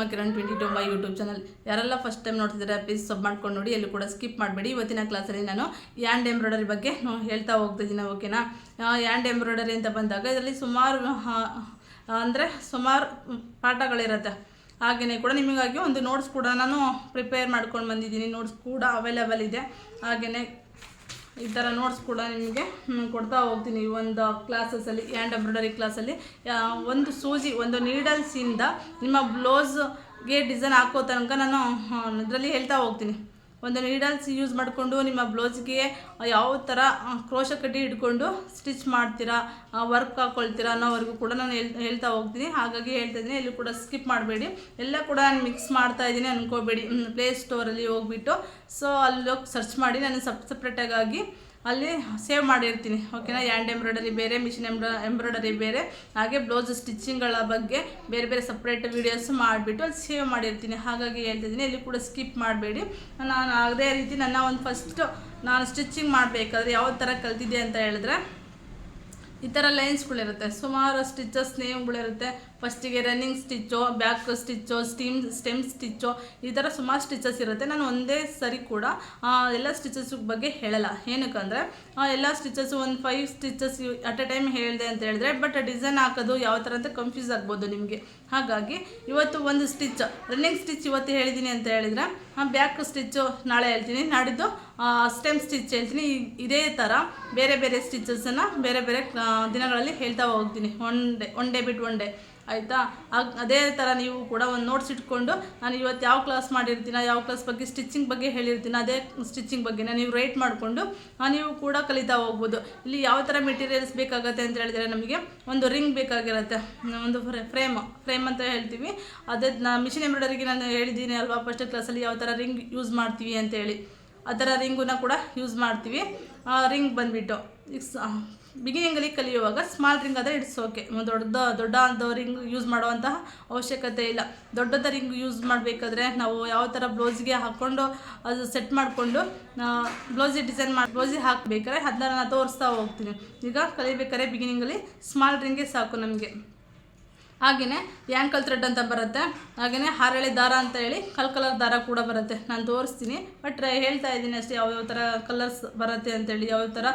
Suma Kiran 22 my YouTube channel. ಯಾರೆಲ್ಲ first time ನೋಡ್ತಿದ್ದಾರೆ please ಸಬ್ ಮಾಡ್ಕೊಂಡು ನೋಡಿ, ಎಲ್ಲೂ ಕೂಡ ಸ್ಕಿಪ್ ಮಾಡಬೇಡಿ. ಇವತ್ತಿನ ಕ್ಲಾಸಲ್ಲಿ ನಾನು ಯಾಂಡ್ ಎಂಬ್ರಾಯ್ಡರಿ ಬಗ್ಗೆ ಹೇಳ್ತಾ ಹೋಗ್ತಿದ್ದೀನಿ, ಓಕೆನಾ. ಯಾಂಡ್ ಎಂಬ್ರಾಯ್ಡರಿ ಅಂತ ಬಂದಾಗ ಇದರಲ್ಲಿ ಸುಮಾರು ಪಾಠಗಳಿರುತ್ತೆ. ಹಾಗೆಯೇ ಕೂಡ ನಿಮಗಾಗಿ ಒಂದು ನೋಟ್ಸ್ ಕೂಡ ನಾನು ಪ್ರಿಪೇರ್ ಮಾಡ್ಕೊಂಡು ಬಂದಿದ್ದೀನಿ. ನೋಟ್ಸ್ ಕೂಡ ಅವೈಲೇಬಲ್ ಇದೆ. ಹಾಗೆಯೇ ಈ ಥರ ನೋಟ್ಸ್ ಕೂಡ ನಿಮಗೆ ಕೊಡ್ತಾ ಹೋಗ್ತೀನಿ ಒಂದು ಕ್ಲಾಸಸ್ಸಲ್ಲಿ. ಯಾಂಡ್ ಎಂಬ್ರಾಯ್ಡರಿ ಕ್ಲಾಸಲ್ಲಿ ಒಂದು ಸೂಜಿ, ಒಂದು ನೀಡಲ್ಸಿಂದ ನಿಮ್ಮ ಬ್ಲೌಸ್ಗೆ ಡಿಸೈನ್ ಹಾಕೋ ತನಕ ನಾನು ಇದರಲ್ಲಿ ಹೇಳ್ತಾ ಹೋಗ್ತೀನಿ. ಒಂದು ನೀಡಲ್ಸ್ ಯೂಸ್ ಮಾಡಿಕೊಂಡು ನಿಮ್ಮ ಬ್ಲೌಸ್ಗೆ ಯಾವ ಥರ ಕ್ರೋಶ ಕಟ್ಟಿ ಹಿಡ್ಕೊಂಡು ಸ್ಟಿಚ್ ಮಾಡ್ತೀರಾ, ವರ್ಕ್ ಹಾಕ್ಕೊಳ್ತೀರಾ ಅನ್ನೋವರೆಗೂ ಕೂಡ ನಾನು ಹೇಳ್ತಾ ಹೋಗ್ತೀನಿ. ಹಾಗಾಗಿ ಹೇಳ್ತಾ ಇದ್ದೀನಿ, ಎಲ್ಲೂ ಕೂಡ ಸ್ಕಿಪ್ ಮಾಡಬೇಡಿ. ಎಲ್ಲ ಕೂಡ ನಾನು ಮಿಕ್ಸ್ ಮಾಡ್ತಾ ಇದ್ದೀನಿ ಅನ್ಕೋಬೇಡಿ. ಪ್ಲೇ ಸ್ಟೋರಲ್ಲಿ ಹೋಗ್ಬಿಟ್ಟು ಅಲ್ಲಿ ಹೋಗಿ ಸರ್ಚ್ ಮಾಡಿ, ನಾನು ಸಪ್ರೇಟಾಗಿ ಅಲ್ಲಿ ಸೇವ್ ಮಾಡಿರ್ತೀನಿ, ಓಕೆನಾ. ಯಾಂಡ್ ಎಂಬ್ರಾಯ್ಡರಿ ಬೇರೆ, ಮಿಷಿನ್ ಎಂಬ್ರಾಯ್ಡರಿ ಬೇರೆ, ಹಾಗೆ ಬ್ಲೌಸ್ ಸ್ಟಿಚಿಂಗ್ಗಳ ಬಗ್ಗೆ ಬೇರೆ ಬೇರೆ ಸಪ್ರೇಟ್ ವೀಡಿಯೋಸ್ ಮಾಡಿಬಿಟ್ಟು ಅಲ್ಲಿ ಸೇವ್ ಮಾಡಿರ್ತೀನಿ. ಹಾಗಾಗಿ ಹೇಳ್ತಿದ್ದೀನಿ, ಎಲ್ಲಿ ಕೂಡ ಸ್ಕಿಪ್ ಮಾಡಬೇಡಿ. ನಾನು ಅದೇ ರೀತಿ ನನ್ನ ಒಂದು ನಾನು ಸ್ಟಿಚಿಂಗ್ ಮಾಡಬೇಕಾದ್ರೆ ಯಾವ ಥರ ಕಲ್ತಿದ್ದೆ ಅಂತ ಹೇಳಿದ್ರೆ, ಈ ಥರ ಲೈನ್ಸ್ಗಳಿರುತ್ತೆ, ಸುಮಾರು ಸ್ಟಿಚಸ್ ನೇಮ್ಗಳಿರುತ್ತೆ. ಫಸ್ಟಿಗೆ running stitch, back stitch, stem stitch, ಈ ಥರ ಸುಮಾರು ಸ್ಟಿಚಸ್ ಇರುತ್ತೆ. ನಾನು ಒಂದೇ ಸರಿ ಕೂಡ ಎಲ್ಲ ಸ್ಟಿಚಸ್ ಬಗ್ಗೆ ಹೇಳಲ್ಲ. ಏನಕ್ಕಂದರೆ ಎಲ್ಲ ಸ್ಟಿಚಸ್ಸು ಒಂದು 5 ಸ್ಟಿಚಸ್ ಅಟ್ ಎ ಟೈಮ್ ಹೇಳಿದೆ ಅಂತ ಹೇಳಿದ್ರೆ, ಬಟ್ ಡಿಸೈನ್ ಹಾಕೋದು ಯಾವ ಥರ ಅಂತ ಕನ್ಫ್ಯೂಸ್ ಆಗ್ಬೋದು ನಿಮಗೆ. ಹಾಗಾಗಿ ಇವತ್ತು ಒಂದು ಸ್ಟಿಚ್, ರನ್ನಿಂಗ್ ಸ್ಟಿಚ್ ಇವತ್ತು ಹೇಳಿದ್ದೀನಿ ಅಂತ ಹೇಳಿದರೆ, ಬ್ಯಾಕ್ ಸ್ಟಿಚ್ಚು ನಾಳೆ ಹೇಳ್ತೀನಿ, ನಾಡಿದ್ದು ಸ್ಟೆಮ್ ಸ್ಟಿಚ್ ಹೇಳ್ತೀನಿ. ಇದೇ ಥರ ಬೇರೆ ಬೇರೆ ಸ್ಟಿಚಸ್ಸನ್ನು ಬೇರೆ ಬೇರೆ ದಿನಗಳಲ್ಲಿ ಹೇಳ್ತಾ ಹೋಗ್ತೀನಿ, ಒನ್ ಡೇ ಬಿಟ್ಟು ಒನ್ ಡೇ, ಆಯಿತಾ. ಅದೇ ಥರ ನೀವು ಕೂಡ ಒಂದು ನೋಟ್ಸ್ ಇಟ್ಕೊಂಡು, ನಾನು ಇವತ್ತು ಯಾವ ಕ್ಲಾಸ್ ಮಾಡಿರ್ತೀನೋ, ಯಾವ ಕ್ಲಾಸ್ ಬಗ್ಗೆ ಸ್ಟಿಚಿಂಗ್ ಬಗ್ಗೆ ಹೇಳಿರ್ತೀನಿ, ಅದೇ ಸ್ಟಿಚಿಂಗ್ ಬಗ್ಗೆನ ನೀವು ರೈಟ್ ಮಾಡಿಕೊಂಡು ನೀವು ಕೂಡ ಕಲಿತಾ ಹೋಗ್ಬೋದು. ಇಲ್ಲಿ ಯಾವ ಥರ ಮೆಟೀರಿಯಲ್ಸ್ ಬೇಕಾಗುತ್ತೆ ಅಂತ ಹೇಳಿದರೆ, ನಮಗೆ ಒಂದು ರಿಂಗ್ ಬೇಕಾಗಿರುತ್ತೆ, ಒಂದು ಫ್ರೇಮ್ ಅಂತ ಹೇಳ್ತೀವಿ. ಅದೇ ಮಿಷಿನ್ ಎಂಬ್ರಾಯ್ಡರಿಗೆ ನಾನು ಹೇಳಿದ್ದೀನಿ ಅಲ್ವಾ ಫಸ್ಟ್ ಕ್ಲಾಸಲ್ಲಿ, ಯಾವ ಥರ ರಿಂಗ್ ಯೂಸ್ ಮಾಡ್ತೀವಿ ಅಂತೇಳಿ. ಆ ಥರ ರಿಂಗನ್ನ ಕೂಡ ಯೂಸ್ ಮಾಡ್ತೀವಿ. ರಿಂಗ್ ಬಂದುಬಿಟ್ಟು ಬಿಗಿನಿಂಗಲ್ಲಿ ಕಲಿಯುವಾಗ ಸ್ಮಾಲ್ ರಿಂಗ್ ಆದರೆ ಇಟ್ಸ್ ಓಕೆ. ದೊಡ್ಡ ರಿಂಗ್ ಯೂಸ್ ಮಾಡುವಂತಹ ಅವಶ್ಯಕತೆ ಇಲ್ಲ. ದೊಡ್ಡದ ರಿಂಗ್ ಯೂಸ್ ಮಾಡಬೇಕಾದ್ರೆ ನಾವು ಯಾವ ಥರ ಬ್ಲೌಸ್ಗೆ ಹಾಕ್ಕೊಂಡು ಅದು ಸೆಟ್ ಮಾಡಿಕೊಂಡು ಬ್ಲೌಸಿಗೆ ಬ್ಲೌಸಿಗೆ ಹಾಕಬೇಕಾದ್ರೆ ಅದನ್ನ ನಾನು ತೋರಿಸ್ತಾ ಹೋಗ್ತೀನಿ. ಈಗ ಕಲಿಬೇಕಾದ್ರೆ ಬಿಗಿನಿಂಗಲ್ಲಿ ಸ್ಮಾಲ್ ರಿಂಗೇ ಸಾಕು ನಮಗೆ. ಹಾಗೆಯೇ ಯಾಂಕಲ್ ಥ್ರೆಡ್ ಅಂತ ಬರುತ್ತೆ, ಹಾಗೆಯೇ ಹಾರೆಳೆ ದಾರ ಅಂತ ಹೇಳಿ ಕಲರ್ ದಾರ ಕೂಡ ಬರುತ್ತೆ. ನಾನು ತೋರಿಸ್ತೀನಿ, ಬಟ್ ಹೇಳ್ತಾ ಇದ್ದೀನಿ ಅಷ್ಟೇ ಯಾವ್ಯಾವ ಥರ ಕಲರ್ಸ್ ಬರುತ್ತೆ ಅಂತೇಳಿ, ಯಾವ ಥರ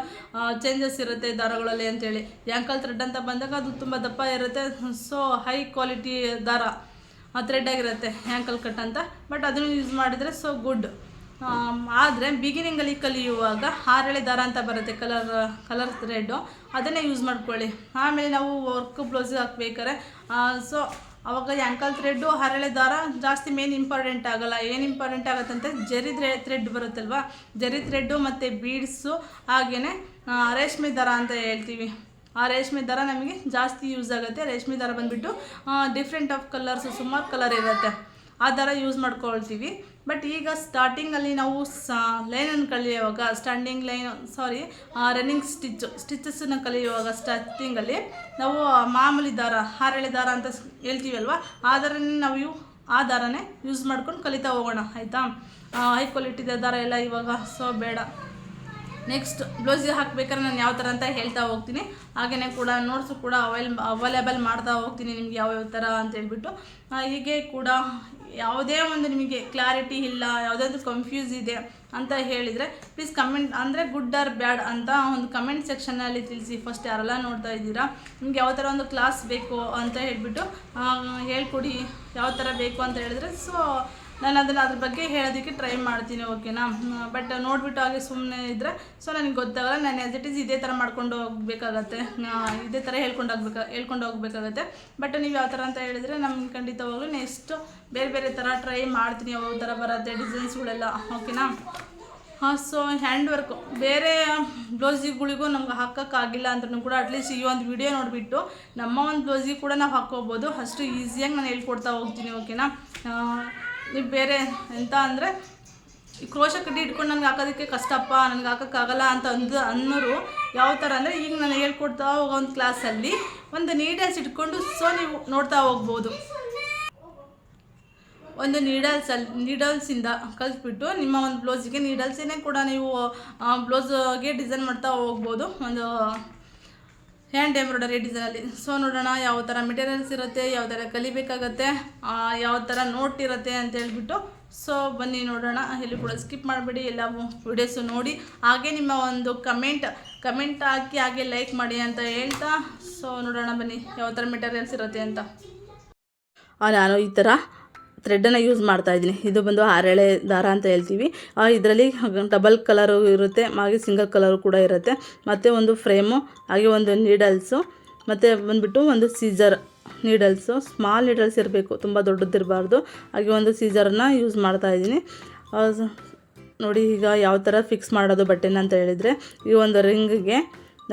ಚೇಂಜಸ್ ಇರುತ್ತೆ ದಾರಗಳಲ್ಲಿ ಅಂತೇಳಿ. ಯಾಂಕಲ್ ಥ್ರೆಡ್ ಅಂತ ಬಂದಾಗ ಅದು ತುಂಬ ದಪ್ಪ ಇರುತ್ತೆ, ಸೊ ಹೈ ಕ್ವಾಲಿಟಿ ದಾರ ಥ್ರೆಡ್ ಆಗಿರುತ್ತೆ ಯಾಂಕಲ್ ಕಟ್ ಅಂತ, ಬಟ್ ಅದನ್ನು ಯೂಸ್ ಮಾಡಿದರೆ ಸೊ ಗುಡ್. ಆದರೆ ಬಿಗಿನಿಂಗಲ್ಲಿ ಕಲಿಯುವಾಗ ಹಾರೆಳೆ ದಾರ ಅಂತ ಬರುತ್ತೆ, ಕಲರ್ ಥ್ರೆಡ್ಡು, ಅದನ್ನೇ ಯೂಸ್ ಮಾಡ್ಕೊಳ್ಳಿ. ಆಮೇಲೆ ನಾವು ವರ್ಕ್ ಬ್ಲೌಸಿಗೆ ಹಾಕ್ಬೇಕಾರೆ ಸೊ ಆವಾಗ ಯಾಂಕಲ್ ಥ್ರೆಡ್ಡು ಹಾರೆಳೆ ದಾರ ಜಾಸ್ತಿ ಮೇನ್ ಇಂಪಾರ್ಟೆಂಟ್ ಆಗೋಲ್ಲ. ಏನು ಇಂಪಾರ್ಟೆಂಟ್ ಆಗುತ್ತಂತೆ, ಜರಿ ಥ್ರೆಡ್ ಬರುತ್ತಲ್ವ, ಜರಿ ಥ್ರೆಡ್ಡು ಮತ್ತು ಬೀಡ್ಸು, ಹಾಗೆಯೇ ರೇಷ್ಮೆ ದಾರ ಅಂತ ಹೇಳ್ತೀವಿ. ಆ ರೇಷ್ಮೆ ದಾರ ನಮಗೆ ಜಾಸ್ತಿ ಯೂಸ್ ಆಗುತ್ತೆ. ರೇಷ್ಮೆ ದಾರ ಬಂದುಬಿಟ್ಟು ಡಿಫ್ರೆಂಟ್ ಆಫ್ ಕಲರ್ಸು, ಸುಮಾರು ಕಲರ್ ಇರುತ್ತೆ, ಆ ಥರ ಯೂಸ್ ಮಾಡ್ಕೊಳ್ತೀವಿ. ಬಟ್ ಈಗ ಸ್ಟಾರ್ಟಿಂಗಲ್ಲಿ ನಾವು ಲೈನನ್ನು ಕಲಿಯುವಾಗ ರನ್ನಿಂಗ್ ಸ್ಟಿಚಸ್ಸನ್ನು ಕಲಿಯುವಾಗ ಸ್ಟಾರ್ಟಿಂಗಲ್ಲಿ ನಾವು ಮಾಮೂಲಿ ದಾರ, ಹಾರೆಳೆ ದಾರ ಅಂತ ಹೇಳ್ತೀವಲ್ವ, ಆ ದಾರನೇ ಯೂಸ್ ಮಾಡ್ಕೊಂಡು ಕಲಿತಾ ಹೋಗೋಣ, ಆಯಿತಾ. ಹೈ ಕ್ವಾಲಿಟಿದ ದಾರ ಎಲ್ಲ ಇವಾಗ ಸೊ ಬೇಡ. ನೆಕ್ಸ್ಟ್ ಬ್ಲೌಸಿಗೆ ಹಾಕಬೇಕಾದ್ರೆ ನಾನು ಯಾವ ಥರ ಅಂತ ಹೇಳ್ತಾ ಹೋಗ್ತೀನಿ. ಹಾಗೆಯೇ ಕೂಡ ನೋಟ್ಸು ಕೂಡ ಅವೈಲೇಬಲ್ ಮಾಡ್ತಾ ಹೋಗ್ತೀನಿ ನಿಮಗೆ ಯಾವ್ಯಾವ ಥರ ಅಂತ ಹೇಳ್ಬಿಟ್ಟು. ಹೀಗೆ ಕೂಡ ಯಾವುದೇ ಒಂದು ನಿಮಗೆ ಕ್ಲಾರಿಟಿ ಇಲ್ಲ, ಯಾವುದೇ ಒಂದು ಕನ್ಫ್ಯೂಸ್ ಇದೆ ಅಂತ ಹೇಳಿದರೆ ಪ್ಲೀಸ್ ಕಮೆಂಟ್, ಅಂದರೆ ಗುಡ್ ಆರ್ ಬ್ಯಾಡ್ ಅಂತ ಒಂದು ಕಮೆಂಟ್ ಸೆಕ್ಷನಲ್ಲಿ ತಿಳಿಸಿ. ಫಸ್ಟ್ ಯಾರೆಲ್ಲ ನೋಡ್ತಾ ಇದ್ದೀರಾ, ನಿಮ್ಗೆ ಯಾವ ಥರ ಒಂದು ಕ್ಲಾಸ್ ಬೇಕು ಅಂತ ಹೇಳ್ಬಿಟ್ಟು ಹೇಳ್ಕೊಡಿ, ಯಾವ ಥರ ಬೇಕು ಅಂತ ಹೇಳಿದ್ರೆ ಸೊ ನಾನು ಅದ್ರ ಬಗ್ಗೆ ಹೇಳೋದಕ್ಕೆ ಟ್ರೈ ಮಾಡ್ತೀನಿ, ಓಕೆನಾ. ಬಟ್ ನೋಡಿಬಿಟ್ಟು ಹಾಗೆ ಸುಮ್ಮನೆ ಇದ್ದರೆ ಸೊ ನನಗೆ ಗೊತ್ತಾಗಲ್ಲ. ನಾನು ಆ್ಯಸ್ ಇಟ್ ಈಸ್ ಇದೇ ಥರ ಮಾಡ್ಕೊಂಡು ಹೋಗಬೇಕಾಗತ್ತೆ, ಇದೇ ಥರ ಹೇಳ್ಕೊಂಡು ಹೋಗಬೇಕಾಗತ್ತೆ. ಬಟ್ ನೀವು ಯಾವ ಥರ ಅಂತ ಹೇಳಿದರೆ ನಮ್ಗೆ ಖಂಡಿತವಾಗ್ಲೂ ನೆಕ್ಸ್ಟ್ ಬೇರೆ ಬೇರೆ ಥರ ಟ್ರೈ ಮಾಡ್ತೀನಿ, ಯಾವ ಥರ ಬರುತ್ತೆ ಡಿಸೈನ್ಸ್ಗಳೆಲ್ಲ, ಓಕೆನಾ. ಸೊ ಹ್ಯಾಂಡ್ ವರ್ಕು ಬೇರೆ ಬ್ಲೌಸಿಗಳಿಗೂ ನಮ್ಗೆ ಹಾಕೋಕ್ಕಾಗಿಲ್ಲ ಅಂದ್ರೂ ಕೂಡ ಅಟ್ಲೀಸ್ಟ್ ಈ ಒಂದು ವಿಡಿಯೋ ನೋಡಿಬಿಟ್ಟು ನಮ್ಮ ಒಂದು ಬ್ಲೌಸಿಗೆ ಕೂಡ ನಾವು ಹಾಕ್ಕೋಬೋದು. ಅಷ್ಟು ಈಸಿಯಾಗಿ ನಾನು ಹೇಳ್ಕೊಡ್ತಾ ಹೋಗ್ತೀನಿ, ಓಕೆನಾ. ನೀವು ಬೇರೆ ಎಂತ ಅಂದರೆ ಈ ಕ್ರೋಶ ಕಡ್ಡಿ ಇಟ್ಕೊಂಡು ನನಗೆ ಹಾಕೋದಕ್ಕೆ ಕಷ್ಟಪ್ಪ, ನನಗೆ ಹಾಕೋಕ್ಕಾಗಲ್ಲ ಅಂತ ಅನ್ನೋರು ಯಾವ ಥರ ಅಂದರೆ, ಈಗ ನಾನು ಹೇಳ್ಕೊಡ್ತಾ ಹೋಗೋ ಒಂದು ಕ್ಲಾಸಲ್ಲಿ ಒಂದು ನೀಡಲ್ಸ್ ಸೊ ನೀವು ನೋಡ್ತಾ ಹೋಗ್ಬೋದು. ಒಂದು ನೀಡಲ್ಸಿಂದ ಕಲಿಸ್ಬಿಟ್ಟು ನಿಮ್ಮ ಒಂದು ಬ್ಲೌಸಿಗೆ ನೀಡಲ್ಸೇ ಕೂಡ ನೀವು ಬ್ಲೌಸ್ಗೆ ಡಿಸೈನ್ ಮಾಡ್ತಾ ಹೋಗ್ಬೋದು. ಒಂದು ಹ್ಯಾಂಡ್ ಎಂಬ್ರಾಯ್ಡರಿ ಡಿಸೈನಲ್ಲಿ. ಸೊ ನೋಡೋಣ ಯಾವ ಥರ ಮೆಟೀರಿಯಲ್ಸ್ ಇರುತ್ತೆ, ಯಾವ ಥರ ಕಲಿಬೇಕಾಗತ್ತೆ, ಯಾವ ಥರ ನೋಟ್ ಇರುತ್ತೆ ಅಂತ ಹೇಳ್ಬಿಟ್ಟು. ಸೊ ಬನ್ನಿ ನೋಡೋಣ. ಎಲ್ಲಿ ಕೂಡ ಸ್ಕಿಪ್ ಮಾಡಬೇಡಿ, ಎಲ್ಲ ವಿಡಿಯೋಸು ನೋಡಿ. ಹಾಗೆ ನಿಮ್ಮ ಒಂದು ಕಮೆಂಟ್ ಹಾಕಿ ಹಾಗೆ ಲೈಕ್ ಮಾಡಿ ಅಂತ ಹೇಳ್ತಾ, ಸೊ ನೋಡೋಣ ಬನ್ನಿ ಯಾವ ಥರ ಮೆಟೀರಿಯಲ್ಸ್ ಇರುತ್ತೆ ಅಂತ. ನಾನು ಈ ಥರ ಥ್ರೆಡ್ಡನ್ನು ಯೂಸ್ ಮಾಡ್ತಾಯಿದ್ದೀನಿ. ಇದು ಬಂದು ಹರಳೆ ದಾರ ಅಂತ ಹೇಳ್ತೀವಿ. ಇದರಲ್ಲಿ ಡಬಲ್ ಕಲರು ಇರುತ್ತೆ, ಹಾಗೆ ಸಿಂಗಲ್ ಕಲರು ಕೂಡ ಇರುತ್ತೆ. ಮತ್ತು ಒಂದು ಫ್ರೇಮು, ಹಾಗೆ ಒಂದು ನೀಡಲ್ಸು, ಮತ್ತು ಬಂದುಬಿಟ್ಟು ಒಂದು ಸೀಸರ್ ನೀಡಲ್ಸು. ಸ್ಮಾಲ್ ನೀಡಲ್ಸ್ ಇರಬೇಕು, ತುಂಬ ದೊಡ್ಡದಿರಬಾರ್ದು. ಹಾಗೆ ಒಂದು ಸೀಸರನ್ನು ಯೂಸ್ ಮಾಡ್ತಾಯಿದ್ದೀನಿ. ನೋಡಿ ಈಗ ಯಾವ ಥರ ಫಿಕ್ಸ್ ಮಾಡೋದು ಬಟ್ಟೆನ ಅಂತ ಹೇಳಿದರೆ, ಈ ಒಂದು ರಿಂಗಿಗೆ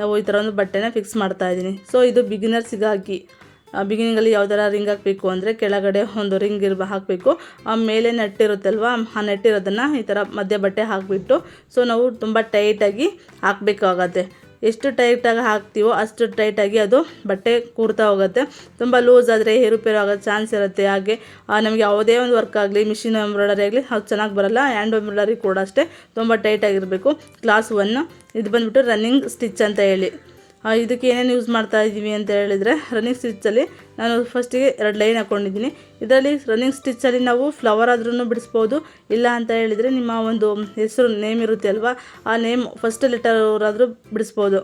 ನಾವು ಈ ಥರ ಒಂದು ಬಟ್ಟೆನ ಫಿಕ್ಸ್ ಮಾಡ್ತಾಯಿದ್ದೀನಿ. ಸೊ ಇದು ಬಿಗಿನರ್ಸಿಗಾಗಿ. ಬಿಗಿನಿಂಗಲ್ಲಿ ಯಾವ ಥರ ರಿಂಗ್ ಹಾಕಬೇಕು ಅಂದರೆ, ಕೆಳಗಡೆ ಒಂದು ರಿಂಗ್ ಹಾಕಬೇಕು, ಮೇಲೆ ನೆಟ್ಟಿರುತ್ತಲ್ವ, ಆ ನೆಟ್ಟಿರೋದನ್ನು ಈ ಥರ ಮಧ್ಯ ಬಟ್ಟೆ ಹಾಕಿಬಿಟ್ಟು, ಸೊ ನಾವು ತುಂಬ ಟೈಟಾಗಿ ಹಾಕಬೇಕಾಗತ್ತೆ. ಎಷ್ಟು ಟೈಟಾಗಿ ಹಾಕ್ತೀವೋ ಅಷ್ಟು ಟೈಟಾಗಿ ಅದು ಬಟ್ಟೆ ಕೂರ್ತಾ ಹೋಗುತ್ತೆ. ತುಂಬ ಲೂಸ್ ಆದರೆ ಏರುಪೇರು ಆಗೋ ಚಾನ್ಸ್ ಇರುತ್ತೆ. ಹಾಗೆ ನಮಗೆ ಯಾವುದೇ ಒಂದು ವರ್ಕ್ ಆಗಲಿ, ಮಿಷಿನ್ ಎಂಬ್ರಾಯ್ಡರಿ ಆಗಲಿ ಅದು ಚೆನ್ನಾಗಿ ಬರೋಲ್ಲ. ಹ್ಯಾಂಡ್ ಎಂಬ್ರಾಯ್ಡರಿ ಕೂಡ ಅಷ್ಟೇ ತುಂಬ ಟೈಟಾಗಿರಬೇಕು. ಕ್ಲಾಸ್ 1 ಇದು ಬಂದುಬಿಟ್ಟು ರನ್ನಿಂಗ್ ಸ್ಟಿಚ್ ಅಂತ ಹೇಳಿ. ಇದಕ್ಕೆ ಏನೇನು ಯೂಸ್ ಮಾಡ್ತಾ ಇದ್ದೀವಿ ಅಂತ ಹೇಳಿದರೆ, ರನ್ನಿಂಗ್ ಸ್ಟಿಚ್ಚಲ್ಲಿ ನಾನು ಫಸ್ಟಿಗೆ 2 ಲೈನ್ ಹಾಕ್ಕೊಂಡಿದ್ದೀನಿ. ಇದರಲ್ಲಿ ರನ್ನಿಂಗ್ ಸ್ಟಿಚ್ಚಲ್ಲಿ ನಾವು ಫ್ಲವರ್ ಆದ್ರೂ ಬಿಡಿಸ್ಬೋದು, ಇಲ್ಲ ಅಂತ ಹೇಳಿದರೆ ನಿಮ್ಮ ಒಂದು ಹೆಸರು ನೇಮ್ ಇರುತ್ತೆ ಅಲ್ವಾ, ಆ ನೇಮ್ ಫಸ್ಟ್ ಲೆಟರ್ ಅವರಾದರೂ ಬಿಡಿಸ್ಬೋದು.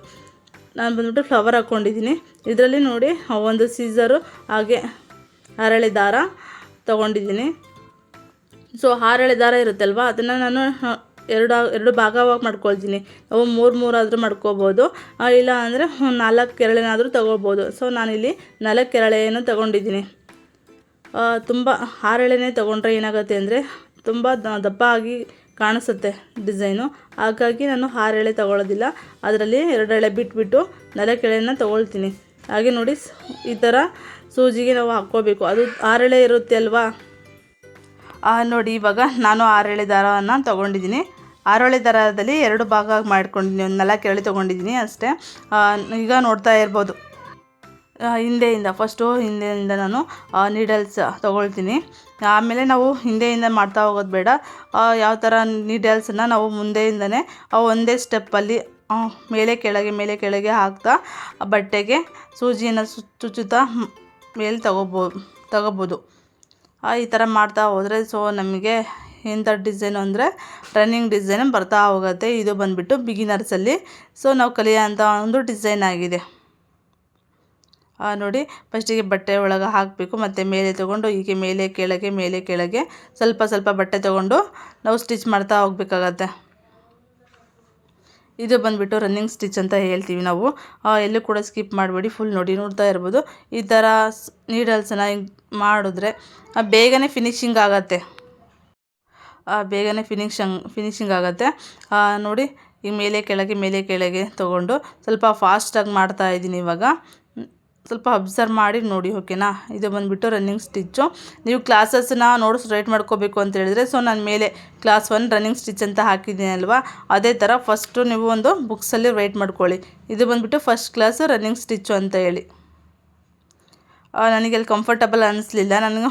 ನಾನು ಬಂದುಬಿಟ್ಟು ಫ್ಲವರ್ ಹಾಕ್ಕೊಂಡಿದ್ದೀನಿ. ಇದರಲ್ಲಿ ನೋಡಿ ಒಂದು ಸೀಸರು ಹಾಗೆ ಹರಳೆ ದಾರ ತೊಗೊಂಡಿದ್ದೀನಿ. ಸೊ ಹರಳೆ ದಾರ ಇರುತ್ತಲ್ವ, ಅದನ್ನು ನಾನು ಎರಡು ಭಾಗವಾಗಿ ಮಾಡ್ಕೊಳ್ತೀನಿ. ನಾವು 3 ಆದರೂ ಮಾಡ್ಕೋಬೋದು, ಇಲ್ಲ ಅಂದರೆ 4 ಎಳೆನಾದರೂ ತೊಗೊಳ್ಬೋದು. ಸೊ ನಾನಿಲ್ಲಿ 4 ಎಳೆಯನ್ನು ತೊಗೊಂಡಿದ್ದೀನಿ. ತುಂಬ 6 ಎಳೆನೇ ತೊಗೊಂಡ್ರೆ ಏನಾಗುತ್ತೆ ಅಂದರೆ ತುಂಬ ದಪ್ಪ ಆಗಿ ಕಾಣಿಸುತ್ತೆ ಡಿಸೈನು. ಹಾಗಾಗಿ ನಾನು 6 ಎಳೆ ತೊಗೊಳ್ಳೋದಿಲ್ಲ, ಅದರಲ್ಲಿ 2 ಎಳೆ ಬಿಟ್ಬಿಟ್ಟು 4 ಎಳೆನ ತೊಗೊಳ್ತೀನಿ. ಹಾಗೆ ನೋಡಿ ಈ ಥರ ಸೂಜಿಗೆ ನಾವು ಹಾಕ್ಕೋಬೇಕು. ಅದು 6 ಎಳೆ ಇರುತ್ತೆ ಅಲ್ವಾ. ನೋಡಿ ಇವಾಗ ನಾನು 6 ಎಳೆ ದಾರವನ್ನು ತೊಗೊಂಡಿದ್ದೀನಿ. 6 ಎಳೆ ದಾರದಲ್ಲಿ 2 ಭಾಗ ಮಾಡ್ಕೊಂಡಿದ್ದೀನಿ, ಒಂದು 4 ಎಳೆ ತೊಗೊಂಡಿದ್ದೀನಿ ಅಷ್ಟೇ. ಈಗ ನೋಡ್ತಾ ಇರ್ಬೋದು, ಹಿಂದೆಯಿಂದ ನಾನು ನೀಡಲ್ಸ್ ತೊಗೊಳ್ತೀನಿ. ಆಮೇಲೆ ನಾವು ಹಿಂದೆಯಿಂದ ಮಾಡ್ತಾ ಹೋಗೋದು ಬೇಡ. ಯಾವ ಥರ ನೀಡಲ್ಸನ್ನು ನಾವು ಮುಂದೆಯಿಂದನೇ ಒಂದೇ ಸ್ಟೆಪ್ಪಲ್ಲಿ ಮೇಲೆ ಕೆಳಗೆ ಹಾಕ್ತಾ ಬಟ್ಟೆಗೆ ಸೂಜಿಯನ್ನು ಚುಚ್ಚುತ್ತಾ ಮೇಲೆ ತಗೋಬೋದು. ಈ ಥರ ಮಾಡ್ತಾ ಹೋದರೆ ಸೊ ನಮಗೆ ಎಂಥ ಡಿಸೈನು ಅಂದರೆ ರನ್ನಿಂಗ್ ಡಿಸೈನ್ ಬರ್ತಾ ಹೋಗುತ್ತೆ. ಇದು ಬಂದುಬಿಟ್ಟು ಬಿಗಿನರ್ಸಲ್ಲಿ ಸೊ ನಾವು ಕಲಿಯೋಂಥ ಒಂದು ಡಿಸೈನ್ ಆಗಿದೆ. ನೋಡಿ ಫಸ್ಟಿಗೆ ಬಟ್ಟೆ ಒಳಗೆ ಹಾಕಬೇಕು, ಮತ್ತು ಮೇಲೆ ತೊಗೊಂಡು ಹೀಗೆ ಮೇಲೆ ಕೆಳಗೆ ಸ್ವಲ್ಪ ಬಟ್ಟೆ ತೊಗೊಂಡು ನಾವು ಸ್ಟಿಚ್ ಮಾಡ್ತಾ ಹೋಗ್ಬೇಕಾಗತ್ತೆ. ಇದು ಬಂದುಬಿಟ್ಟು ರನ್ನಿಂಗ್ ಸ್ಟಿಚ್ ಅಂತ ಹೇಳ್ತೀವಿ ನಾವು. ಎಲ್ಲೂ ಕೂಡ ಸ್ಕಿಪ್ ಮಾಡಬೇಡಿ, ಫುಲ್ ನೋಡ್ತಾ ಇರ್ಬೋದು. ಈ ಥರ ನೀಡಲ್ಸನ್ನು ಹಿಂಗೆ ಮಾಡಿದ್ರೆ ಬೇಗನೆ ಫಿನಿಶಿಂಗ್ ಆಗುತ್ತೆ. ಫಿನಿಶಿಂಗ್ ಆಗುತ್ತೆ. ನೋಡಿ ಈಗ ಮೇಲೆ ಕೆಳಗೆ ತೊಗೊಂಡು ಸ್ವಲ್ಪ ಫಾಸ್ಟಾಗಿ ಮಾಡ್ತಾಯಿದ್ದೀನಿ. ಇವಾಗ ಸ್ವಲ್ಪ ಅಬ್ಸರ್ವ್ ಮಾಡಿ ನೋಡಿ, ಓಕೆನಾ. ಇದು ಬಂದುಬಿಟ್ಟು ರನ್ನಿಂಗ್ ಸ್ಟಿಚ್ಚು. ನೀವು ಕ್ಲಾಸಸ್ನ ನೋಟ್ಸ್ ರೈಟ್ ಮಾಡ್ಕೋಬೇಕು ಅಂತ ಹೇಳಿದ್ರೆ, ಸೊ ನಾನು ಮೇಲೆ ಕ್ಲಾಸ್ 1 ರನ್ನಿಂಗ್ ಸ್ಟಿಚ್ ಅಂತ ಹಾಕಿದ್ದೀನಿ ಅಲ್ವಾ, ಅದೇ ಥರ ಫಸ್ಟು ನೀವು ಒಂದು ಬುಕ್ಸಲ್ಲಿ ರೈಟ್ ಮಾಡ್ಕೊಳ್ಳಿ. ಇದು ಬಂದುಬಿಟ್ಟು ಫಸ್ಟ್ ಕ್ಲಾಸ್ ರನ್ನಿಂಗ್ ಸ್ಟಿಚ್ಚು ಅಂತ ಹೇಳಿ. ನನಗೆ ಅಲ್ಲಿ ಕಂಫರ್ಟಬಲ್ ಅನ್ನಿಸ್ಲಿಲ್ಲ. ನನಗೆ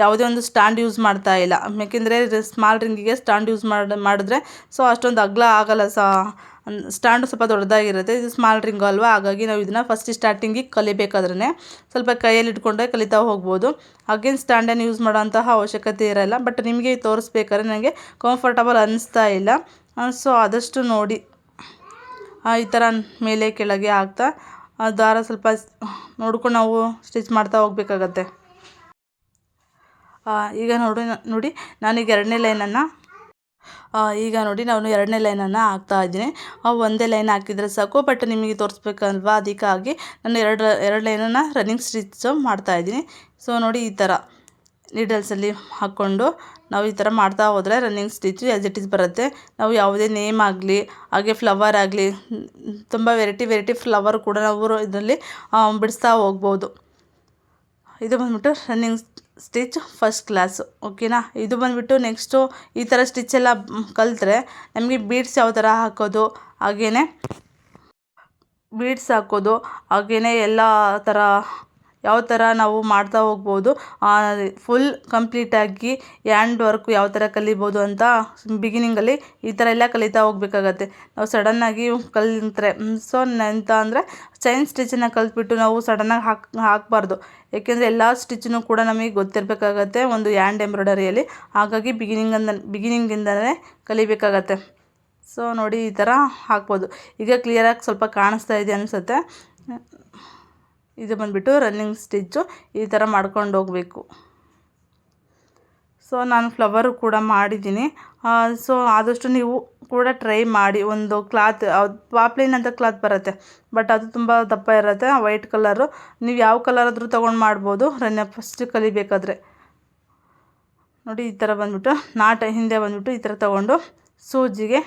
ಯಾವುದೇ ಒಂದು ಸ್ಟ್ಯಾಂಡ್ ಯೂಸ್ ಮಾಡ್ತಾ ಇಲ್ಲ, ಯಾಕೆಂದರೆ ಸ್ಮಾಲ್ ರಿಂಗಿಗೆ ಸ್ಟ್ಯಾಂಡ್ ಯೂಸ್ ಮಾಡಿದ್ರೆ ಸೊ ಅಷ್ಟೊಂದು ಅಗಲ ಆಗಲ್ಲ. ಸ್ಟ್ಯಾಂಡು ಸ್ವಲ್ಪ ದೊಡ್ಡದಾಗಿರುತ್ತೆ, ಇದು ಸ್ಮಾಲ್ ರಿಂಗು ಅಲ್ವಾ. ಹಾಗಾಗಿ ನಾವು ಇದನ್ನು ಫಸ್ಟ್ ಸ್ಟಾರ್ಟಿಂಗಿಗೆ ಕಲಿಬೇಕಾದ್ರೆ ಸ್ವಲ್ಪ ಕೈಯಲ್ಲಿ ಇಟ್ಕೊಂಡೆ ಕಲಿತಾ ಹೋಗ್ಬೋದು. ಹಾಗೇನು ಸ್ಟ್ಯಾಂಡನ್ನು ಯೂಸ್ ಮಾಡೋಂತಹ ಅವಶ್ಯಕತೆ ಇರೋಲ್ಲ. ಬಟ್ ನಿಮಗೆ ತೋರಿಸ್ಬೇಕಾದ್ರೆ ನನಗೆ ಕಂಫರ್ಟಬಲ್ ಅನ್ನಿಸ್ತಾ ಇಲ್ಲ. ಸೊ ಆದಷ್ಟು ನೋಡಿ ಈ ಥರ ಮೇಲೆ ಕೆಳಗೆ ಹಾಕ್ತಾ ದಾರ ಸ್ವಲ್ಪ ನೋಡ್ಕೊಂಡು ನಾವು ಸ್ಟಿಚ್ ಮಾಡ್ತಾ ಹೋಗ್ಬೇಕಾಗತ್ತೆ. ಈಗ ನೋಡಿ ನಾನೀಗ 2ನೇ ಲೈನನ್ನು ಲೈನನ್ನು ಹಾಕ್ತಾಯಿದ್ದೀನಿ. ಒಂದೇ ಲೈನ್ ಹಾಕಿದರೆ ಸಾಕು, ಬಟ್ ನಿಮಗೆ ತೋರಿಸ್ಬೇಕಲ್ವಾ, ಅದಕ್ಕಾಗಿ ನಾನು ಎರಡು ಲೈನನ್ನು ರನ್ನಿಂಗ್ ಸ್ಟಿಚ್ಚು ಮಾಡ್ತಾಯಿದ್ದೀನಿ. ಸೊ ನೋಡಿ ಈ ಥರ ನೀಡಲ್ಸಲ್ಲಿ ಹಾಕ್ಕೊಂಡು ನಾವು ಈ ಥರ ಮಾಡ್ತಾ ಹೋದರೆ running stitch as it is ಬರುತ್ತೆ. ನಾವು ಯಾವುದೇ ನೇಮ್ ಆಗಲಿ, ಹಾಗೆ ಫ್ಲವರ್ ಆಗಲಿ, ತುಂಬ ವೆರೈಟಿ ಫ್ಲವರ್ ಕೂಡ ನಾವು ಇದರಲ್ಲಿ ಬಿಡಿಸ್ತಾ ಹೋಗ್ಬೋದು. ಇದು ಬಂದುಬಿಟ್ಟು ರನ್ನಿಂಗ್ ಸ್ಟಿಚ್ ಫಸ್ಟ್ ಕ್ಲಾಸು, ಓಕೆನಾ. ಇದು ಬಂದುಬಿಟ್ಟು ನೆಕ್ಸ್ಟು ಈ ಥರ ಸ್ಟಿಚ್ಚೆಲ್ಲ ಕಲಿತ್ರೆ ನಮಗೆ ಬೀಡ್ಸ್ ಯಾವ ಥರ ಹಾಕೋದು, ಹಾಗೆಯೇ ಎಲ್ಲ ಥರ ಯಾವ ಥರ ನಾವು ಮಾಡ್ತಾ ಹೋಗ್ಬೋದು, ಫುಲ್ ಕಂಪ್ಲೀಟಾಗಿ ಹ್ಯಾಂಡ್ ವರ್ಕ್ ಯಾವ ಥರ ಕಲಿಬೋದು ಅಂತ ಬಿಗಿನಿಂಗಲ್ಲಿ ಈ ಥರ ಎಲ್ಲ ಕಲಿತಾ ಹೋಗ್ಬೇಕಾಗತ್ತೆ. ನಾವು ಸಡನ್ನಾಗಿ ಕಲಿತ್ರೆ ಸೊ ಎಂತ ಅಂದರೆ ಚೈನ್ ಸ್ಟಿಚನ್ನು ಕಲಿತ್ಬಿಟ್ಟು ನಾವು ಸಡನ್ನಾಗಿ ಹಾಕಬಾರ್ದು. ಏಕೆಂದರೆ ಎಲ್ಲ ಸ್ಟಿಚ್ಚನ್ನು ಕೂಡ ನಮಗೆ ಗೊತ್ತಿರಬೇಕಾಗತ್ತೆ ಒಂದು ಹ್ಯಾಂಡ್ ಎಂಬ್ರಾಯ್ಡರಿಯಲ್ಲಿ. ಹಾಗಾಗಿ ಬಿಗಿನಿಂಗಿಂದಲೇ ಕಲಿಬೇಕಾಗತ್ತೆ. ಸೊ ನೋಡಿ ಈ ಥರ ಹಾಕ್ಬೋದು. ಈಗ ಕ್ಲಿಯರಾಗಿ ಸ್ವಲ್ಪ ಕಾಣಿಸ್ತಾ ಇದೆ ಅನಿಸುತ್ತೆ. ಇದು ಬಂದುಬಿಟ್ಟು ರನ್ನಿಂಗ್ ಸ್ಟಿಚ್ಚು ಈ ಥರ ಮಾಡ್ಕೊಂಡು ಹೋಗಬೇಕು. ಸೊ ನಾನು ಫ್ಲವರು ಕೂಡ ಮಾಡಿದ್ದೀನಿ. ಸೊ ಆದಷ್ಟು ನೀವು ಕೂಡ ಟ್ರೈ ಮಾಡಿ. ಒಂದು ಕ್ಲಾತ್ ಪಾಪ್ಲಿನ್ ಅಂತ ಕ್ಲಾತ್ ಬರುತ್ತೆ, ಬಟ್ ಅದು ತುಂಬ ದಪ್ಪ ಇರುತ್ತೆ, ವೈಟ್ ಕಲರು. ನೀವು ಯಾವ ಕಲರ್ ಆದರೂ ತೊಗೊಂಡು ಮಾಡ್ಬೋದು ಫಸ್ಟ್ ಕಲಿಬೇಕಾದ್ರೆ. ನೋಡಿ ಈ ಥರ ಬಂದುಬಿಟ್ಟು ಹಿಂದೆ ಬಂದುಬಿಟ್ಟು ಈ ಥರ ತೊಗೊಂಡು ಸೂಜಿಗೆ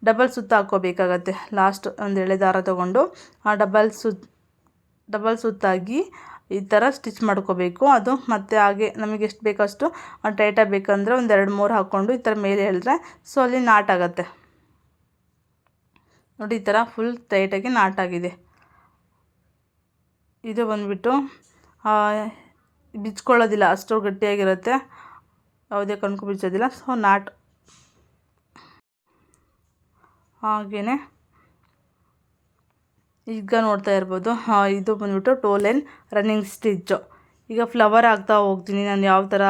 ಡಬಲ್ ಸುತ್ತು ಹಾಕ್ಕೋಬೇಕಾಗತ್ತೆ. ಲಾಸ್ಟ್ ಒಂದು ಎಳೆ ದಾರ ತೊಗೊಂಡು ಆ ಡಬಲ್ ಸುತ್ತಾಗಿ ಈ ಥರ ಸ್ಟಿಚ್ ಮಾಡ್ಕೋಬೇಕು. ಅದು ಮತ್ತು ಹಾಗೆ ನಮಗೆ ಎಷ್ಟು ಬೇಕಷ್ಟು ಟೈಟಾಗಿ ಬೇಕಂದರೆ ಒಂದು 2-3 ಹಾಕ್ಕೊಂಡು ಈ ಥರ ಮೇಲೆ ಎಳೆದ್ರೆ ಸೊ ಅಲ್ಲಿ ನಾಟಾಗತ್ತೆ. ನೋಡಿ ಈ ಥರ ಫುಲ್ ಟೈಟಾಗಿ ನಾಟಾಗಿದೆ. ಇದು ಬಂದುಬಿಟ್ಟು ಬಿಚ್ಕೊಳ್ಳೋದಿಲ್ಲ, ಅಷ್ಟು ಗಟ್ಟಿಯಾಗಿರುತ್ತೆ, ಯಾವುದೇ ಕಣ್ಕು ಬಿಚ್ಚೋದಿಲ್ಲ. ಸೊ ಹಾಗೆಯೇ ಈಗ ನೋಡ್ತಾ ಇರ್ಬೋದು, ಇದು ಬಂದುಬಿಟ್ಟು ಟೋ ಲೈನ್ ರನ್ನಿಂಗ್ ಸ್ಟಿಚ್ಚು. ಈಗ ಫ್ಲವರ್ ಆಗ್ತಾ ಹೋಗ್ತೀನಿ ನಾನು ಯಾವ ಥರ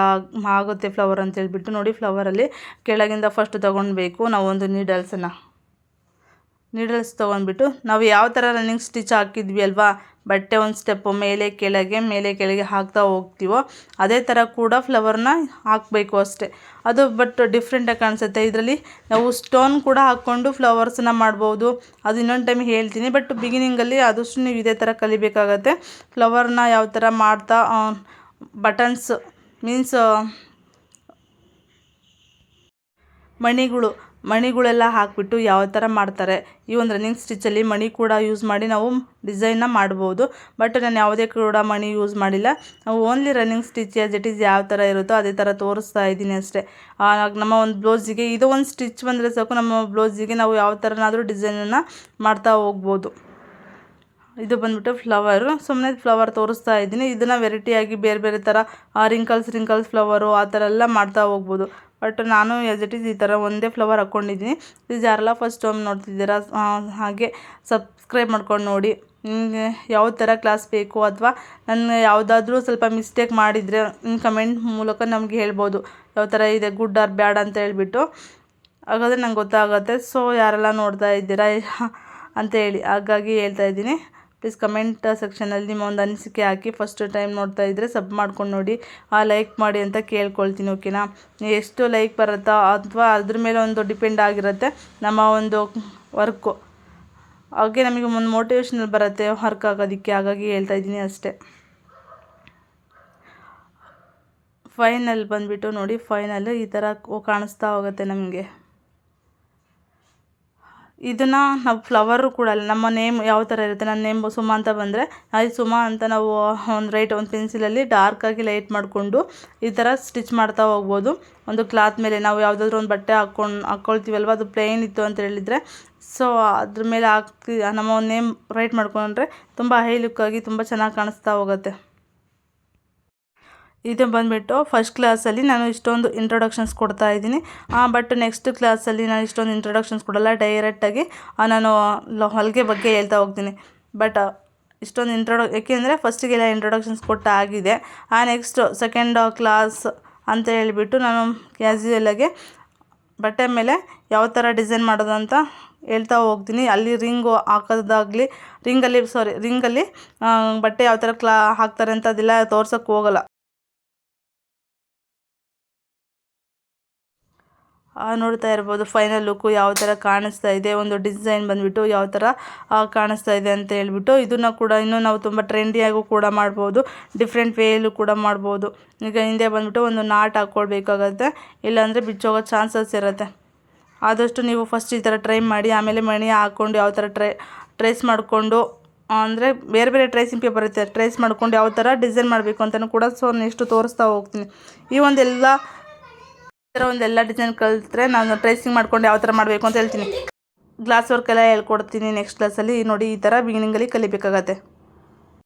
ಆಗುತ್ತೆ ಫ್ಲವರ್ ಅಂತ ಹೇಳ್ಬಿಟ್ಟು. ನೋಡಿ ಫ್ಲವರಲ್ಲಿ ಕೆಳಗಿಂದ ಫಸ್ಟ್ ತೊಗೊಳ್ಬೇಕು ನಾವು ಒಂದು ನೀಡಲ್ಸ್ ತೊಗೊಂಡ್ಬಿಟ್ಟು ನಾವು ಯಾವ ಥರ ರನ್ನಿಂಗ್ ಸ್ಟಿಚ್ ಹಾಕಿದ್ವಿ ಅಲ್ವಾ, ಬಟ್ಟೆ ಒಂದು ಸ್ಟೆಪ್ಪು ಮೇಲೆ ಕೆಳಗೆ ಹಾಕ್ತಾ ಹೋಗ್ತೀವೋ ಅದೇ ಥರ ಕೂಡ ಫ್ಲವರ್ನ ಹಾಕಬೇಕು ಅಷ್ಟೇ. ಅದು ಬಟ್ ಡಿಫ್ರೆಂಟಾಗಿ ಕಾಣಿಸುತ್ತೆ. ಇದರಲ್ಲಿ ನಾವು ಸ್ಟೋನ್ ಕೂಡ ಹಾಕ್ಕೊಂಡು ಫ್ಲವರ್ಸನ್ನ ಮಾಡ್ಬೋದು, ಅದು ಇನ್ನೊಂದು ಟೈಮ್ ಹೇಳ್ತೀನಿ. ಬಟ್ ಬಿಗಿನಿಂಗಲ್ಲಿ ಆದಷ್ಟು ನೀವು ಇದೇ ಥರ ಕಲಿಬೇಕಾಗತ್ತೆ. ಫ್ಲವರ್ನ ಯಾವ ಥರ ಮಾಡ್ತಾ ಬಟನ್ಸ್ ಮೀನ್ಸ್ ಮಣಿಗಳೆಲ್ಲ ಹಾಕಿಬಿಟ್ಟು ಯಾವ ಥರ ಮಾಡ್ತಾರೆ. ಈ ಒಂದು ರನ್ನಿಂಗ್ ಸ್ಟಿಚ್ಚಲ್ಲಿ ಮಣಿ ಕೂಡ ಯೂಸ್ ಮಾಡಿ ನಾವು ಡಿಸೈನ್ನ ಮಾಡ್ಬೋದು. ಬಟ್ ನಾನು ಯಾವುದೇ ಕೂಡ ಮಣಿ ಯೂಸ್ ಮಾಡಿಲ್ಲ. ನಾವು only running stitch as it is ಯಾವ ಥರ ಇರುತ್ತೋ ಅದೇ ಥರ ತೋರಿಸ್ತಾ ಇದ್ದೀನಿ ಅಷ್ಟೇ. ನಮ್ಮ ಒಂದು ಬ್ಲೌಸಿಗೆ ಇದು ಒಂದು ಸ್ಟಿಚ್ ಬಂದರೆ ಸಾಕು, ನಮ್ಮ ಬ್ಲೌಸಿಗೆ ನಾವು ಯಾವ ಥರನಾದರೂ ಡಿಸೈನನ್ನು ಮಾಡ್ತಾ ಹೋಗ್ಬೋದು. ಇದು ಬಂದುಬಿಟ್ಟು ಫ್ಲವರು, ಸುಮ್ಮನೆ ಫ್ಲವರ್ ತೋರಿಸ್ತಾ ಇದ್ದೀನಿ. ಇದನ್ನು ವೆರೈಟಿಯಾಗಿ ಬೇರೆ ಥರ ರಿಂಕಲ್ಸ್ ಫ್ಲವರು ಆ ಥರ ಎಲ್ಲ ಮಾಡ್ತಾ ಹೋಗ್ಬೋದು. ಬಟ್ ನಾನು ಆಸ್ ಇಟ್ ಈಸ್ ಈ ಥರ ಒಂದೇ ಫ್ಲವರ್ ಹಾಕ್ಕೊಂಡಿದ್ದೀನಿ. ಪ್ಲೀಸ್ ಯಾರೆಲ್ಲ ಫಸ್ಟ್ ಟೈಮ್ ನೋಡ್ತಿದ್ದೀರಾ ಹಾಗೆ ಸಬ್ಸ್ಕ್ರೈಬ್ ಮಾಡ್ಕೊಂಡು ನೋಡಿ. ನಿಮಗೆ ಯಾವ ಥರ ಕ್ಲಾಸ್ ಬೇಕು ಅಥವಾ ನಾನು ಯಾವುದಾದ್ರೂ ಸ್ವಲ್ಪ ಮಿಸ್ಟೇಕ್ ಮಾಡಿದರೆ ಕಮೆಂಟ್ ಮೂಲಕ ನಮಗೆ ಹೇಳ್ಬೋದು, ಯಾವ ಥರ ಇದೆ ಗುಡ್ ಆರ್ ಬ್ಯಾಡ್ ಅಂತ ಹೇಳ್ಬಿಟ್ಟು. ಹಾಗಾದರೆ ನಂಗೆ ಗೊತ್ತಾಗುತ್ತೆ. ಸೊ ಯಾರೆಲ್ಲ ನೋಡ್ತಾ ಇದ್ದೀರಾ ಅಂತ ಹೇಳಿ ಹಾಗಾಗಿ ಹೇಳ್ತಾ ಇದ್ದೀನಿ. ಪ್ಲೀಸ್ ಕಮೆಂಟ್ ಸೆಕ್ಷನಲ್ಲಿ ನಿಮ್ಮ ಒಂದು ಅನಿಸಿಕೆ ಹಾಕಿ. ಫಸ್ಟ್ ಟೈಮ್ ನೋಡ್ತಾ ಇದ್ದರೆ ಸಬ್ ಮಾಡ್ಕೊಂಡು ನೋಡಿ, ಲೈಕ್ ಮಾಡಿ ಅಂತ ಕೇಳ್ಕೊಳ್ತೀನಿ. ಓಕೆನಾ? ಎಷ್ಟು ಲೈಕ್ ಬರುತ್ತಾ ಅಥವಾ ಅದ್ರ ಮೇಲೆ ಒಂದು ಡಿಪೆಂಡ್ ಆಗಿರುತ್ತೆ ನಮ್ಮ ಒಂದು ವರ್ಕು. ಹಾಗೆ ನಮಗೆ ಒಂದು ಮೋಟಿವೇಶನಲ್ ಬರುತ್ತೆ ವರ್ಕ್ ಆಗೋದಕ್ಕೆ, ಹಾಗಾಗಿ ಹೇಳ್ತಾ ಇದ್ದೀನಿ ಅಷ್ಟೇ. ಫೈನಲ್ ಬಂದುಬಿಟ್ಟು ನೋಡಿ, ಫೈನಲ್ ಈ ಥರ ಕಾಣಿಸ್ತಾ ಹೋಗುತ್ತೆ ನಮಗೆ. ಇದನ್ನು ನಾವು ಫ್ಲವರು ಕೂಡ ನಮ್ಮ ನೇಮ್ ಯಾವ ಥರ ಇರುತ್ತೆ, ನನ್ನ ನೇಮ್ ಸುಮಾ ಅಂತ ಬಂದರೆ ಅದು ಸುಮಾ ಅಂತ ನಾವು ಒಂದು ಪೆನ್ಸಿಲಲ್ಲಿ ಡಾರ್ಕಾಗಿ ಲೈಟ್ ಮಾಡಿಕೊಂಡು ಈ ಥರ ಸ್ಟಿಚ್ ಮಾಡ್ತಾ ಹೋಗ್ಬೋದು. ಒಂದು ಕ್ಲಾತ್ ಮೇಲೆ ನಾವು ಯಾವುದಾದ್ರೂ ಒಂದು ಬಟ್ಟೆ ಹಾಕ್ಕೊಳ್ತೀವಲ್ವ, ಅದು ಪ್ಲೇನ್ ಇತ್ತು ಅಂತ ಹೇಳಿದರೆ ಸೊ ಅದ್ರ ಮೇಲೆ ನಮ್ಮ ಒಂದು ನೇಮ್ ರೈಟ್ ಮಾಡ್ಕೊಂಡ್ರೆ ತುಂಬ ಹೈ ಲುಕ್ಕಾಗಿ ತುಂಬ ಚೆನ್ನಾಗಿ ಕಾಣಿಸ್ತಾ ಹೋಗುತ್ತೆ. ಇದು ಬಂದುಬಿಟ್ಟು ಫಸ್ಟ್ ಕ್ಲಾಸಲ್ಲಿ ನಾನು ಇಷ್ಟೊಂದು ಇಂಟ್ರೊಡಕ್ಷನ್ಸ್ ಕೊಡ್ತಾ ಇದ್ದೀನಿ. ಬಟ್ ನೆಕ್ಸ್ಟ್ ಕ್ಲಾಸಲ್ಲಿ ನಾನು ಇಷ್ಟೊಂದು ಇಂಟ್ರೊಡಕ್ಷನ್ಸ್ ಕೊಡಲ್ಲ, ಡೈರೆಕ್ಟಾಗಿ ನಾನು ಹೊಲಿಗೆ ಬಗ್ಗೆ ಹೇಳ್ತಾ ಹೋಗ್ತೀನಿ. ಬಟ್ ಇಷ್ಟೊಂದು ಏಕೆಂದರೆ ಫಸ್ಟಿಗೆಲ್ಲ ಇಂಟ್ರೊಡಕ್ಷನ್ಸ್ ಆಗಿದೆ. ನೆಕ್ಸ್ಟ್ ಸೆಕೆಂಡ್ ಕ್ಲಾಸ್ ಅಂತ ಹೇಳಿಬಿಟ್ಟು ನಾನು ಕ್ಯಾಸುಯಲಾಗಿ ಬಟ್ಟೆ ಮೇಲೆ ಯಾವ ಥರ ಡಿಸೈನ್ ಮಾಡೋದು ಅಂತ ಹೇಳ್ತಾ ಹೋಗ್ತೀನಿ. ಅಲ್ಲಿ ರಿಂಗು ಹಾಕೋದಾಗಲಿ ರಿಂಗಲ್ಲಿ ಬಟ್ಟೆ ಯಾವ ಥರ ಹಾಕ್ತಾರೆ ಅಂತ ಅದೆಲ್ಲ ತೋರ್ಸೋಕ್ಕೆ ಹೋಗಲ್ಲ. ನೋಡ್ತಾ ಇರ್ಬೋದು ಫೈನಲ್ ಲುಕ್ಕು ಯಾವ ಥರ ಕಾಣಿಸ್ತಾ ಇದೆ, ಒಂದು ಡಿಸೈನ್ ಬಂದುಬಿಟ್ಟು ಯಾವ ಥರ ಕಾಣಿಸ್ತಾ ಇದೆ ಅಂತ ಹೇಳ್ಬಿಟ್ಟು. ಇದನ್ನು ಕೂಡ ಇನ್ನೂ ನಾವು ತುಂಬ ಟ್ರೆಂಡಿಯಾಗೂ ಕೂಡ ಮಾಡ್ಬೋದು, ಡಿಫ್ರೆಂಟ್ ವೇಯಲ್ಲೂ ಕೂಡ ಮಾಡ್ಬೋದು. ಈಗ ಹಿಂದೆ ಬಂದುಬಿಟ್ಟು ಒಂದು ನಾಟ್ ಹಾಕ್ಕೊಳ್ಬೇಕಾಗತ್ತೆ, ಇಲ್ಲಾಂದರೆ ಬಿಚ್ಚೋಗೋ ಚಾನ್ಸಸ್ ಇರುತ್ತೆ. ಆದಷ್ಟು ನೀವು ಫಸ್ಟ್ ಈ ಥರ ಟ್ರೈ ಮಾಡಿ, ಆಮೇಲೆ ಮಣಿ ಹಾಕ್ಕೊಂಡು ಯಾವ ಥರ ಟ್ರೇಸ್ ಮಾಡಿಕೊಂಡು ಅಂದರೆ ಬೇರೆ ಟ್ರೇಸಿಂಗ್ ಪೇಪರ್ ಇರುತ್ತೆ, ಟ್ರೇಸ್ ಮಾಡ್ಕೊಂಡು ಯಾವ ಥರ ಡಿಸೈನ್ ಮಾಡಬೇಕು ಅಂತಲೂ ಕೂಡ ಸೊ ನೆಕ್ಸ್ಟ್ ತೋರಿಸ್ತಾ ಹೋಗ್ತೀನಿ. ಈ ಒಂದೆಲ್ಲ ಡಿಸೈನ್ ಕಲಿತ್ರೆ ನಾನು ಟ್ರೇಸಿಂಗ್ ಮಾಡ್ಕೊಂಡು ಯಾವ ಥರ ಮಾಡಬೇಕು ಅಂತ ಹೇಳ್ತೀನಿ. ಗ್ಲಾಸ್ ವರ್ಕ್ ಎಲ್ಲ ಹೇಳ್ಕೊಡ್ತೀನಿ ನೆಕ್ಸ್ಟ್ ಕ್ಲಾಸಲ್ಲಿ. ನೋಡಿ ಈ ಥರ ಬಿಗಿನಿಂಗಲ್ಲಿ ಕಲಿಬೇಕಾಗತ್ತೆ.